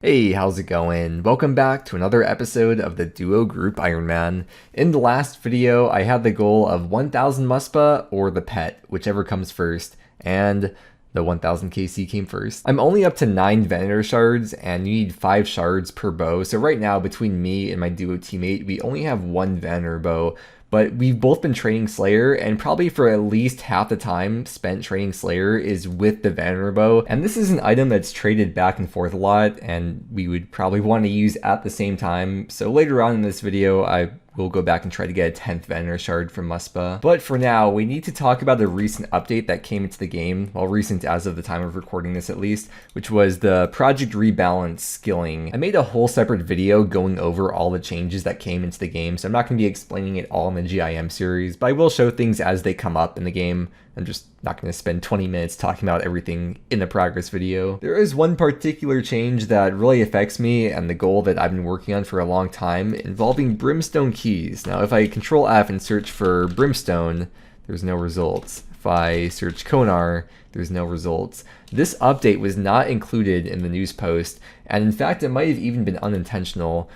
Hey, how's it going? Welcome back to another episode of the Duo Group Iron Man. In the last video, I had the goal of 1000 Muspa or the pet, whichever comes first, and the 1000 KC came first. I'm only up to 9 Venator shards, and you need 5 shards per bow, so right now, between me and my duo teammate, we only have 1 Venator bow. But we've both been training Slayer, and probably for at least half the time spent training Slayer is with the Venator bow. And this is an item that's traded back and forth a lot, and we would probably want to use at the same time. So later on in this video, I will go back and try to get a 10th Venator shard from Muspa. But for now, we need to talk about the recent update that came into the game, well, recent as of the time of recording this at least, which was the Project Rebalance skilling. I made a whole separate video going over all the changes that came into the game, so I'm not going to be explaining it all in the GIM series, but I will show things as they come up in the game. I'm just not going to spend 20 minutes talking about everything in the progress video. There is one particular change that really affects me and the goal that I've been working on for a long time involving Brimstone Keys. Now, if I Control F and search for Brimstone, there's no results. If I search Konar, there's no results. This update was not included in the news post, and in fact it might have even been unintentional,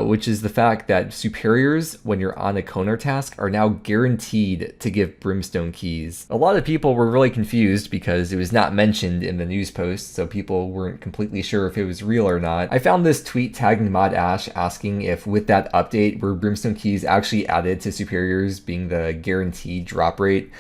which is the fact that superiors, when you're on a Konar task, are now guaranteed to give Brimstone Keys. A lot of people were really confused because it was not mentioned in the news post, so people weren't completely sure if it was real or not. I found this tweet tagging Mod Ash asking if with that update were Brimstone Keys actually added to superiors being the guaranteed drop rate.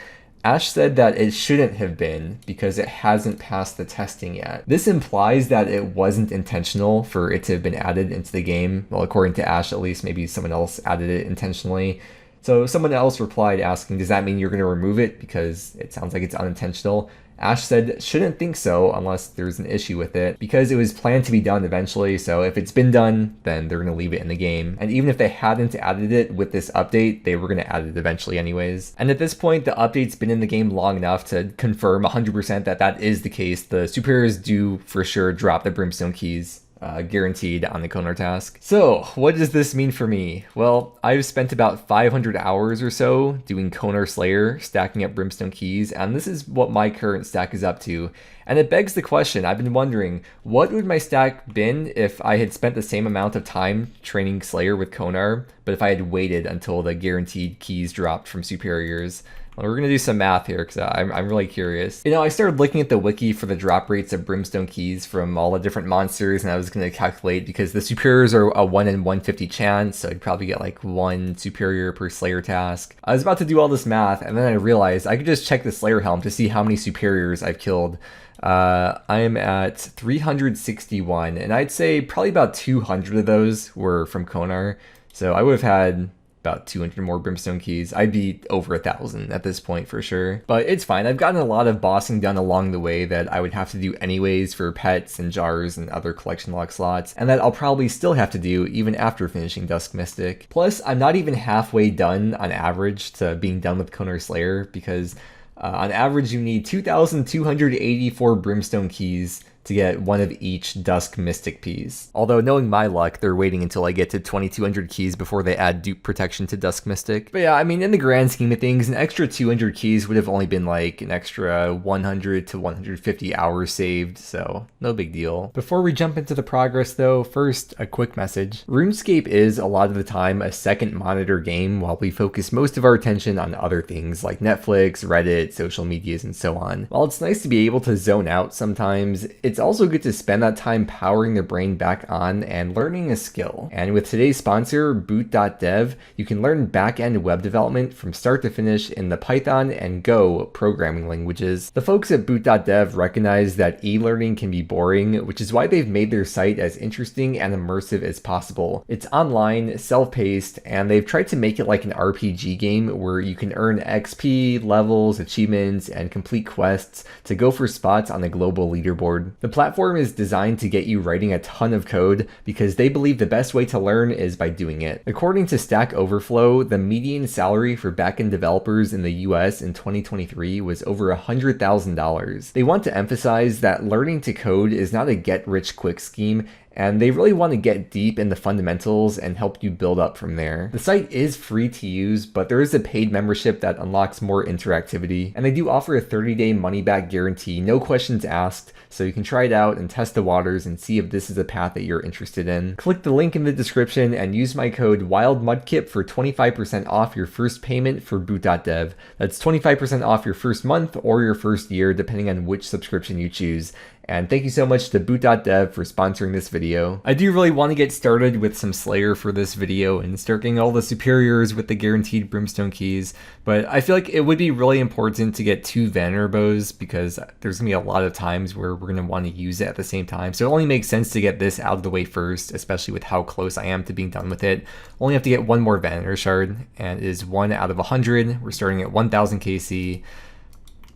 Ash said that it shouldn't have been because it hasn't passed the testing yet. This implies that it wasn't intentional for it to have been added into the game. Well, according to Ash, at least, maybe someone else added it intentionally. So someone else replied asking, does that mean you're going to remove it because it sounds like it's unintentional? Ash said, shouldn't think so unless there's an issue with it, because it was planned to be done eventually, so if it's been done, then they're going to leave it in the game. And even if they hadn't added it with this update, they were going to add it eventually anyways. And at this point, the update's been in the game long enough to confirm 100% that that is the case. The superiors do for sure drop the Brimstone Keys. Guaranteed on the Konar task. So, what does this mean for me? Well, I've spent about 500 hours or so doing Konar Slayer, stacking up Brimstone Keys, and this is what my current stack is up to. And it begs the question, I've been wondering, what would my stack been if I had spent the same amount of time training Slayer with Konar, but if I had waited until the guaranteed keys dropped from superiors? We're going to do some math here because I'm really curious. You know, I started looking at the wiki for the drop rates of Brimstone Keys from all the different monsters, and I was going to calculate because the superiors are a 1 in 150 chance, so I'd probably get like 1 superior per Slayer task. I was about to do all this math, and then I realized I could just check the Slayer helm to see how many superiors I've killed. I'm at 361, and I'd say probably about 200 of those were from Konar, so I would have had about 200 more Brimstone Keys. I'd be over 1,000 at this point for sure. But it's fine. I've gotten a lot of bossing done along the way that I would have to do anyways for pets and jars and other collection lock slots, and that I'll probably still have to do even after finishing Dusk Mystic. Plus, I'm not even halfway done on average to being done with Konar Slayer because on average you need 2,284 Brimstone Keys to get one of each Dusk Mystic piece. Although knowing my luck, they're waiting until I get to 2,200 keys before they add dupe protection to Dusk Mystic. But yeah, I mean, in the grand scheme of things, an extra 200 keys would have only been like an extra 100 to 150 hours saved, so no big deal. Before we jump into the progress though, first, a quick message. RuneScape is a lot of the time a second monitor game while we focus most of our attention on other things like Netflix, Reddit, social medias, and so on. While it's nice to be able to zone out sometimes, it's also good to spend that time powering the brain back on and learning a skill. And with today's sponsor, boot.dev, you can learn back-end web development from start to finish in the Python and Go programming languages. The folks at boot.dev recognize that e-learning can be boring, which is why they've made their site as interesting and immersive as possible. It's online, self-paced, and they've tried to make it like an RPG game where you can earn XP, levels, achievements, and complete quests to go for spots on the global leaderboard. The platform is designed to get you writing a ton of code because they believe the best way to learn is by doing it. According to Stack Overflow, the median salary for backend developers in the US in 2023 was over $100,000. They want to emphasize that learning to code is not a get-rich-quick scheme, and they really want to get deep in the fundamentals and help you build up from there. The site is free to use, but there is a paid membership that unlocks more interactivity, and they do offer a 30-day money-back guarantee, no questions asked, so you can try it out and test the waters and see if this is a path that you're interested in. Click the link in the description and use my code WILDMUDKIP for 25% off your first payment for boot.dev. That's 25% off your first month or your first year, depending on which subscription you choose. And thank you so much to boot.dev for sponsoring this video. I do really want to get started with some Slayer for this video and start getting all the superiors with the guaranteed Brimstone Keys, but I feel like it would be really important to get 2 Vanner bows because there's going to be a lot of times where we're going to want to use it at the same time. So it only makes sense to get this out of the way first, especially with how close I am to being done with it. Only have to get 1 more Vanner shard, and it is 1 out of 100. We're starting at 1000 KC.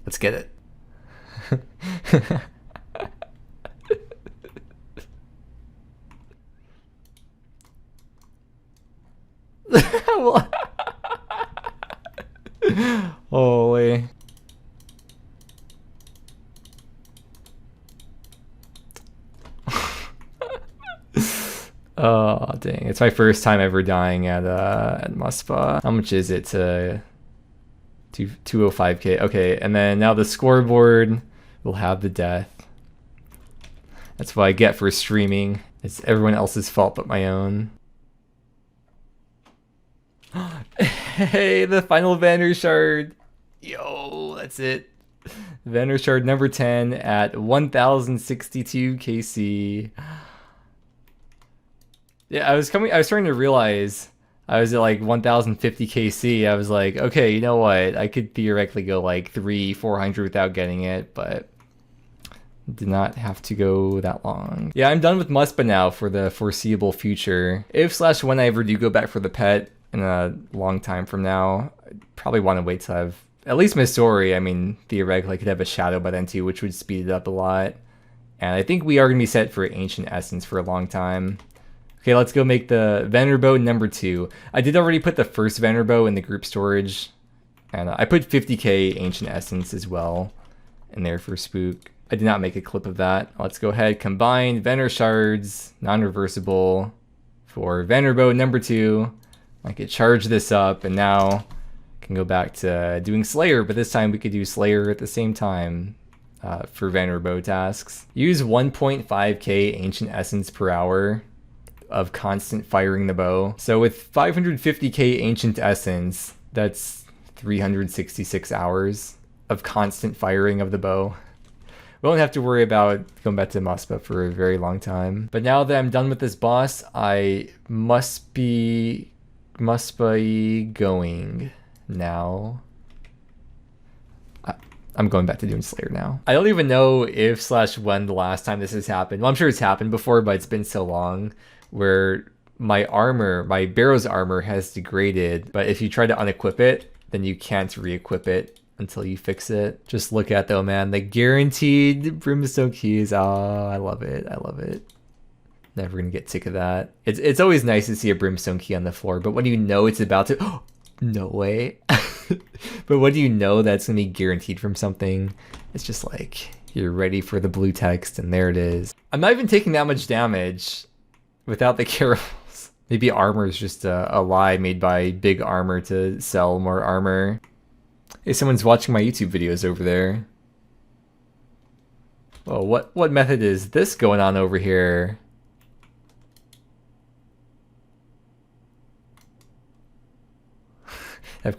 Let's get it. Holy. Oh dang, it's my first time ever dying at Muspa. How much is it to 205k? Okay, and then now the scoreboard will have the death. That's what I get for streaming. It's everyone else's fault but my own. Hey, the final Vanner shard. Yo, that's it. Vanner shard number 10 at 1062 KC. Yeah, I was starting to realize I was at like 1050 KC. I was like, okay, you know what? I could theoretically go like 300-400 without getting it, but did not have to go that long. Yeah, I'm done with Muspa now for the foreseeable future. If/when I ever do go back for the pet in a long time from now, I probably want to wait till I have at least Missouri. I mean, theoretically I could have a shadow by then too, which would speed it up a lot. And I think we are going to be set for Ancient Essence for a long time. Okay, let's go make the Vannerbow number 2. I did already put the first Vannerbow in the group storage, and I put 50k Ancient Essence as well in there for Spook. I did not make a clip of that. Let's go ahead, combine Vanner shards, non-reversible, for Vannerbow number 2. I could charge this up, and now I can go back to doing Slayer, but this time we could do Slayer at the same time for Vannerbow tasks. Use 1.5k Ancient Essence per hour of constant firing the bow. So with 550k Ancient Essence, that's 366 hours of constant firing of the bow. We won't have to worry about going back to Muspa for a very long time. But now that I'm done with this boss, I must be going now. I'm going back to doing Slayer now. I don't even know if/when the last time this has happened. Well, I'm sure it's happened before, but it's been so long, where my armor, my Barrow's armor has degraded, but if you try to unequip it, then you can't re-equip it until you fix it. Just look at though, man, the guaranteed Brimstone Keys. Oh, I love it. I love it. Never gonna get sick of that. It's always nice to see a Brimstone Key on the floor, but when you know it's about to, oh, no way. But when you know that's gonna be guaranteed from something, it's just like, you're ready for the blue text, and there it is. I'm not even taking that much damage without the carols. Maybe armor is just a lie made by Big Armor to sell more armor. Hey, someone's watching my YouTube videos over there. Oh, what method is this going on over here? Of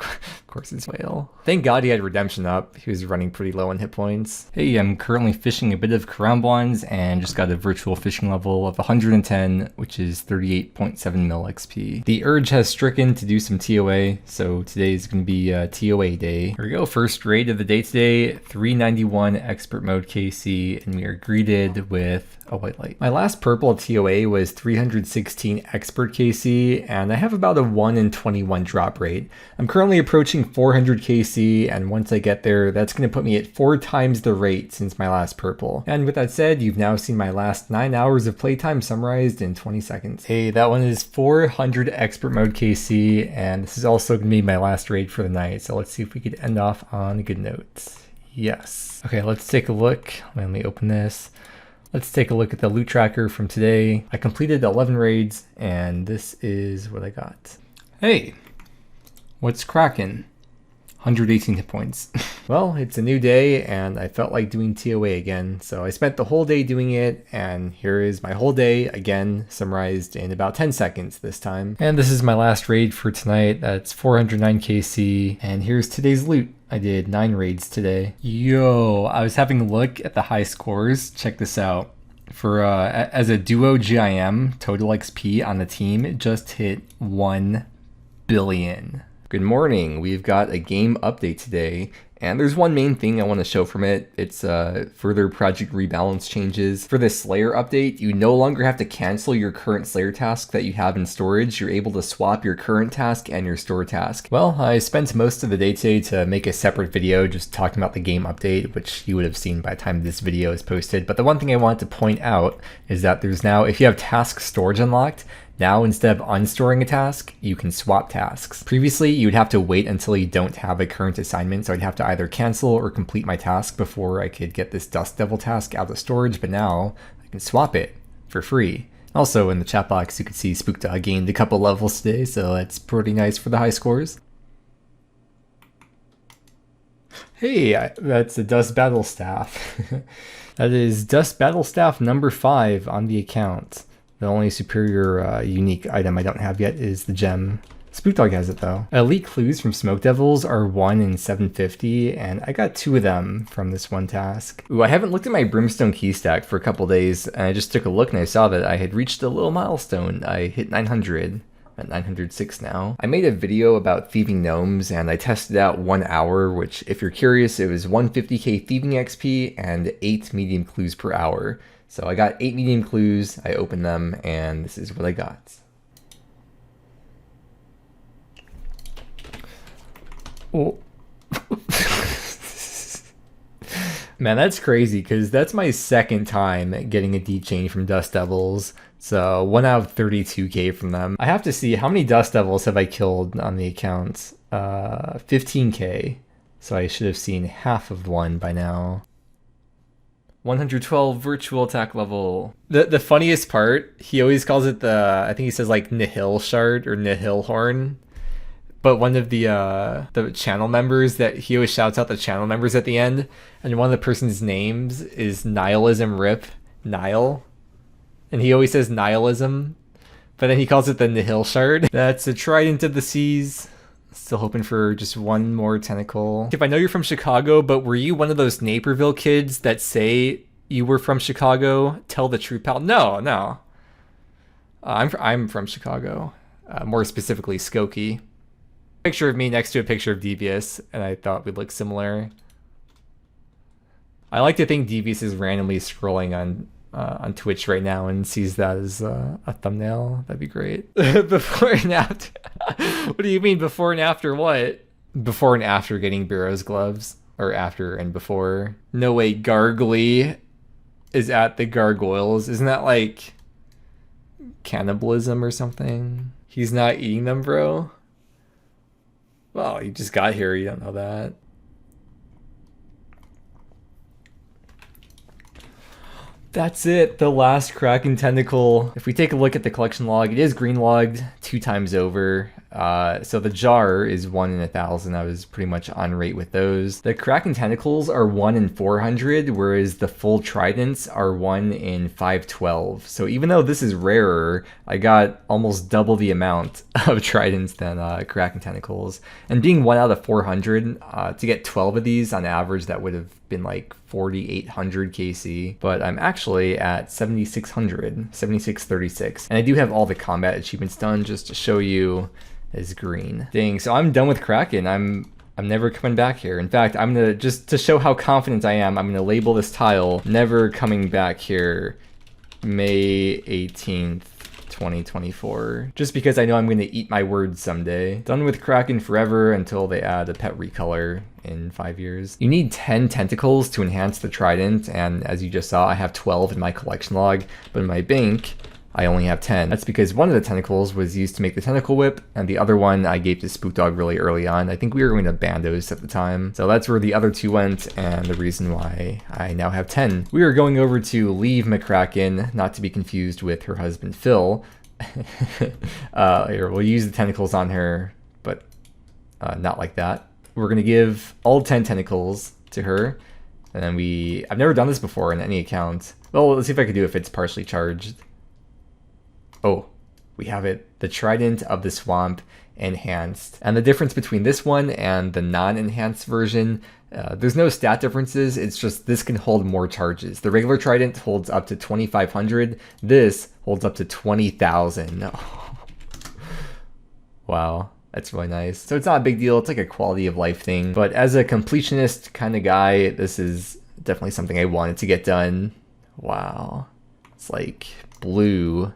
course it's Whale. Thank God he had Redemption up. He was running pretty low on hit points. Hey, I'm currently fishing a bit of Karambwans and just got a virtual fishing level of 110, which is 38.7 mil XP. The urge has stricken to do some TOA, so today is going to be a TOA day. Here we go, first raid of the day today, 391 expert mode KC, and we are greeted with a white light. My last purple TOA was 316 expert KC, and I have about a 1 in 21 drop rate. I'm currently approaching 400 KC, and once I get there, that's going to put me at 4 times the rate since my last purple. And with that said, you've now seen my last 9 hours of playtime summarized in 20 seconds. Hey, that one is 400 expert mode KC, and this is also going to be my last raid for the night, so let's see if we could end off on a good note. Yes. Okay, let's take a look. Let me open this. Let's take a look at the loot tracker from today. I completed 11 raids, and this is what I got. Hey, what's cracking? 118 hit points. Well, it's a new day, and I felt like doing TOA again, so I spent the whole day doing it, and here is my whole day, again, summarized in about 10 seconds this time. And this is my last raid for tonight. That's 409 KC, and here's today's loot. I did 9 raids today. Yo, I was having a look at the high scores. Check this out. For as a duo GIM, total XP on the team, it just hit 1 billion. Good morning. We've got a game update today, and there's one main thing I want to show from it. It's further Project Rebalance changes. For this Slayer update, you no longer have to cancel your current Slayer task that you have in storage. You're able to swap your current task and your store task. Well, I spent most of the day today to make a separate video just talking about the game update, which you would have seen by the time this video is posted. But the one thing I want to point out is that there's now, if you have task storage unlocked, now, instead of unstoring a task, you can swap tasks. Previously, you would have to wait until you don't have a current assignment, so I'd have to either cancel or complete my task before I could get this Dust Devil task out of storage, but now I can swap it for free. Also, in the chat box, you can see Spookdog gained a couple levels today, so that's pretty nice for the high scores. Hey, that's a Dust Battle Staff. That is Dust Battle Staff number 5 on the account. The only superior unique item I don't have yet is the gem. Spookdog has it though. Elite clues from Smoke Devils are 1 in 750, and I got 2 of them from this one task. Ooh, I haven't looked at my Brimstone Key stack for a couple days, and I just took a look and I saw that I had reached a little milestone. I hit 900. At 906 now. I made a video about thieving gnomes, and I tested out 1 hour, which, if you're curious, it was 150k thieving XP and 8 medium clues per hour. So I got 8 medium clues, I opened them, and this is what I got. Oh. Man, that's crazy, because that's my second time getting a deep chain from Dust Devils. So 1 out of 32k from them. I have to see, how many Dust Devils have I killed on the account? 15k. So I should have seen half of one by now. 112 virtual attack level. The funniest part, he always calls it I think he says like Nihil Shard or Nihil Horn. But one of the channel members, that he always shouts out the channel members at the end, and one of the person's names is Nihilism Rip Nihil. And he always says nihilism, but then he calls it the Nihil Shard. That's a Trident of the Seas. Still hoping for just one more tentacle. If I know you're from Chicago, but were you one of those Naperville kids that say you were from Chicago? Tell the truth, pal. No. I'm from Chicago. More specifically, Skokie. Picture of me next to a picture of Devious, and I thought we'd look similar. I like to think Devious is randomly scrolling on Twitch right now and sees that as a thumbnail. That'd be great. Before and after. What do you mean before and after what? Before and after getting Barrow's gloves? Or after and before? No way, Gargly is at the gargoyles. Isn't that like cannibalism or something? He's not eating them, bro? Well, you just got here, you don't know that. That's it, the last Kraken Tentacle. If we take a look at the collection log, it is green logged 2 times over. So the jar is 1 in 1,000. I was pretty much on rate with those. The Kraken Tentacles are 1 in 400, whereas the full Tridents are 1 in 512. So even though this is rarer, I got almost double the amount of Tridents than Kraken Tentacles. And being 1 out of 400, to get 12 of these on average, that would have been like 4,800 KC, but I'm actually at 7,600, 7,636. And I do have all the combat achievements done just to show you as green. Dang, so I'm done with Kraken. I'm never coming back here. In fact, I'm gonna, just to show how confident I am, I'm gonna label this tile, never coming back here, May 18th. 2024, just because I know I'm going to eat my words someday. Done with Kraken forever until they add a pet recolor in 5 years. You need 10 tentacles to enhance the Trident, and as you just saw, I have 12 in my collection log, but in my bank, I only have 10. That's because one of the tentacles was used to make the tentacle whip, and the other one I gave to Spook Dog really early on. I think we were going to Bandos at the time. So that's where the other 2 went, and the reason why I now have 10. We are going over to Leave McCracken, not to be confused with her husband Phil. Here, we'll use the tentacles on her, but not like that. We're going to give all 10 tentacles to her, and then I've never done this before in any account. Well, let's see if I can do it if it's partially charged. Oh, we have it. The Trident of the Swamp enhanced. And the difference between this one and the non-enhanced version, there's no stat differences. It's just this can hold more charges. The regular Trident holds up to 2,500. This holds up to 20,000. Oh. Wow, that's really nice. So it's not a big deal. It's like a quality of life thing. But as a completionist kind of guy, this is definitely something I wanted to get done. Wow. It's like blue.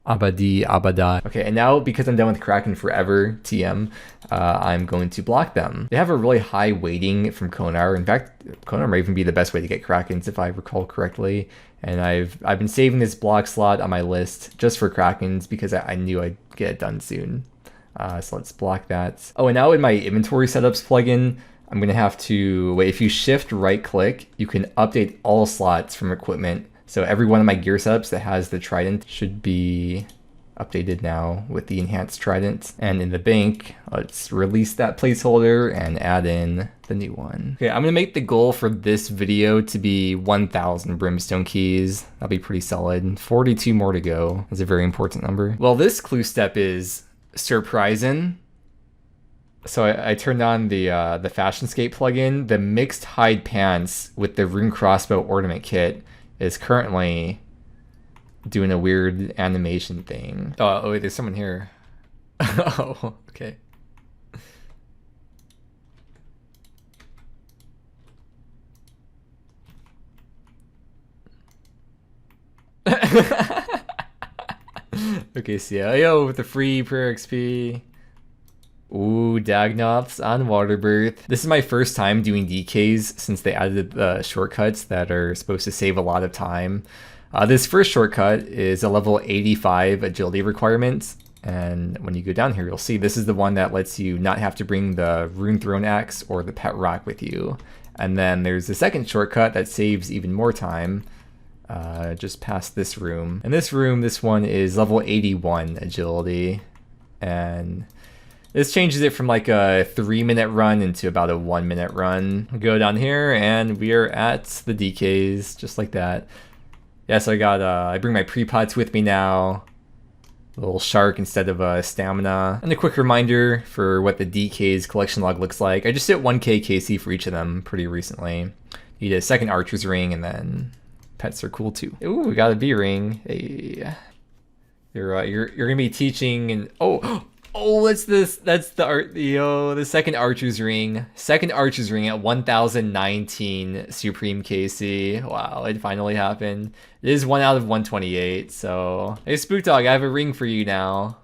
Abadi, Abada. Okay, and now because I'm done with Kraken forever, TM, I'm going to block them. They have a really high weighting from Konar. In fact, Konar might even be the best way to get Krakens if I recall correctly. And I've been saving this block slot on my list just for Krakens because I knew I'd get it done soon. So let's block that. Oh, and now in my inventory setups plugin, I'm gonna have to wait. If you shift right click, you can update all slots from equipment. So every one of my gear setups that has the Trident should be updated now with the enhanced Trident. And in the bank, let's release that placeholder and add in the new one. Okay, I'm gonna make the goal for this video to be 1,000 Brimstone Keys. That'll be pretty solid. 42 more to go. That's a very important number. Well, this clue step is surprising. So I turned on the Fashionscape plugin. The mixed hide pants with the rune crossbow ornament kit is currently doing a weird animation thing. Oh wait, there's someone here. Oh, okay. Okay, so yeah, yo, with the free prayer XP. Ooh, Dagnoths on Waterbirth. This is my first time doing DKs since they added the shortcuts that are supposed to save a lot of time. This first shortcut is a level 85 agility requirement. And when you go down here, you'll see this is the one that lets you not have to bring the Rune Throne Axe or the Pet Rock with you. And then there's the second shortcut that saves even more time. Just past this room. And this one is level 81 agility. And this changes it from like a 3-minute run into about a 1-minute run. We'll go down here and we are at the DKs, just like that. Yeah, so I bring my pre-pots with me now. A little shark instead of a stamina. And a quick reminder for what the DK's collection log looks like. I just hit 1k KC for each of them pretty recently. Need a second archer's ring, and then pets are cool too. Ooh, we got a B ring. Hey. You're gonna be teaching and oh, that's the second archer's ring. Second archer's ring at 1019 Supreme KC. Wow, it finally happened. It is 1 out of 128, so hey Spook Dog, I have a ring for you now.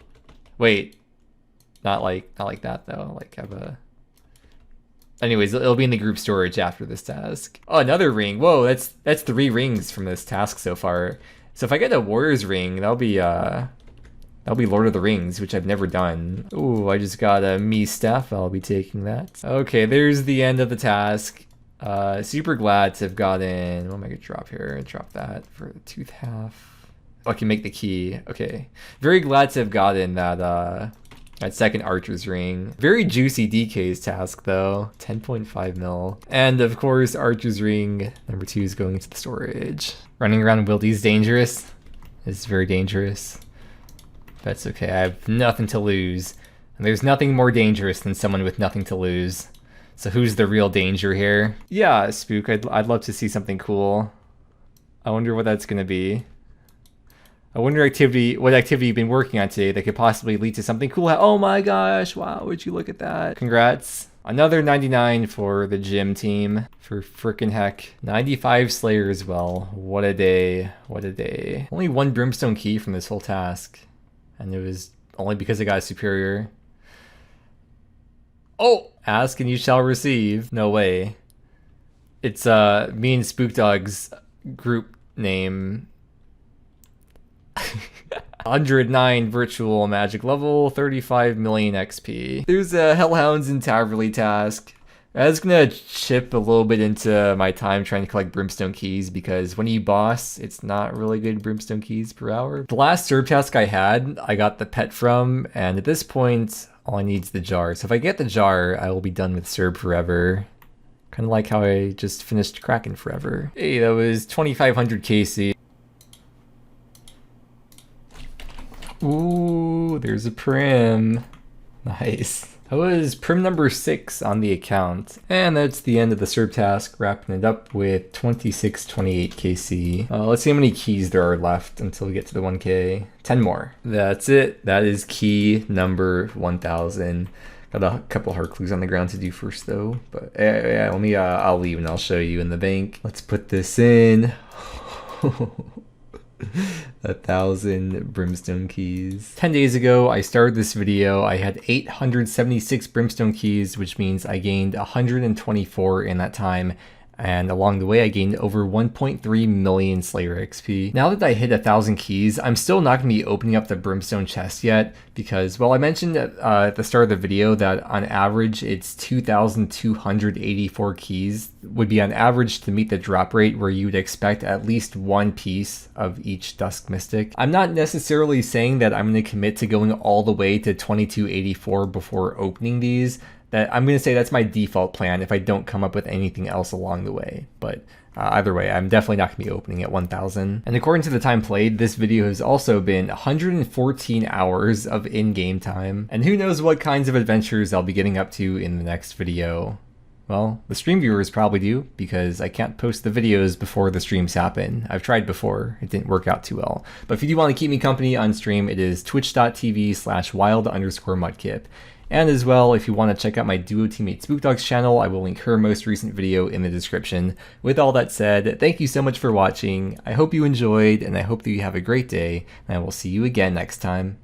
Wait. Not like that though. Like have a anyways, it'll be in the group storage after this task. Oh, another ring. Whoa, that's 3 rings from this task so far. So if I get a warrior's ring, that'll be Lord of the Rings, which I've never done. Ooh, I just got a me staff. I'll be taking that. Okay, there's the end of the task. Super glad to have gotten... What am I gonna drop here? Drop that for the tooth half. Oh, I can make the key. Okay. Very glad to have gotten that second archer's ring. Very juicy DK's task though. 10.5 mil. And of course, archer's ring number 2 is going into the storage. Running around Wildy's dangerous. It's very dangerous. That's okay, I have nothing to lose. And there's nothing more dangerous than someone with nothing to lose. So who's the real danger here? Yeah, Spook, I'd love to see something cool. I wonder what that's gonna be. I wonder what activity you've been working on today that could possibly lead to something cool. Oh my gosh, wow, would you look at that? Congrats. Another 99 for the GIM team. For frickin' heck. 95 Slayer as well. What a day, what a day. Only 1 Brimstone Key from this whole task. And it was only because I got a superior. Oh! Ask and you shall receive. No way. It's me and Spook Dog's group name. 109 virtual magic level, 35 million XP. There's a Hellhounds and Taverley task. I was gonna chip a little bit into my time trying to collect Brimstone Keys because when you boss, it's not really good Brimstone Keys per hour. The last serb task I had, I got the pet from, and at this point, all I need is the jar. So if I get the jar, I will be done with serb forever. Kind of like how I just finished Kraken forever. Hey, that was 2500 KC. Ooh, there's a Prim. Nice. That was Prim number 6 on the account. And that's the end of the serb task, wrapping it up with 2628 KC. Let's see how many keys there are left until we get to the 1K. 10 more. That's it. That is key number 1000. Got a couple heart clues on the ground to do first though. But yeah, let me, I'll leave and I'll show you in the bank. Let's put this in. 1,000 Brimstone Keys. 10 days ago, I started this video. I had 876 Brimstone Keys, which means I gained 124 in that time. And along the way, I gained over 1.3 million Slayer XP. Now that I hit 1,000 keys, I'm still not going to be opening up the Brimstone chest yet because, well, I mentioned at the start of the video that on average, it's 2,284 keys would be on average to meet the drop rate where you would expect at least one piece of each Dusk Mystic. I'm not necessarily saying that I'm going to commit to going all the way to 2,284 before opening these. That I'm going to say that's my default plan if I don't come up with anything else along the way. But either way, I'm definitely not going to be opening at 1,000. And according to the time played, this video has also been 114 hours of in-game time. And who knows what kinds of adventures I'll be getting up to in the next video. Well, the stream viewers probably do, because I can't post the videos before the streams happen. I've tried before, it didn't work out too well. But if you do want to keep me company on stream, it is twitch.tv/wild_mudkip. And as well, if you want to check out my duo teammate Spookdog's channel, I will link her most recent video in the description. With all that said, thank you so much for watching. I hope you enjoyed, and I hope that you have a great day, and I will see you again next time.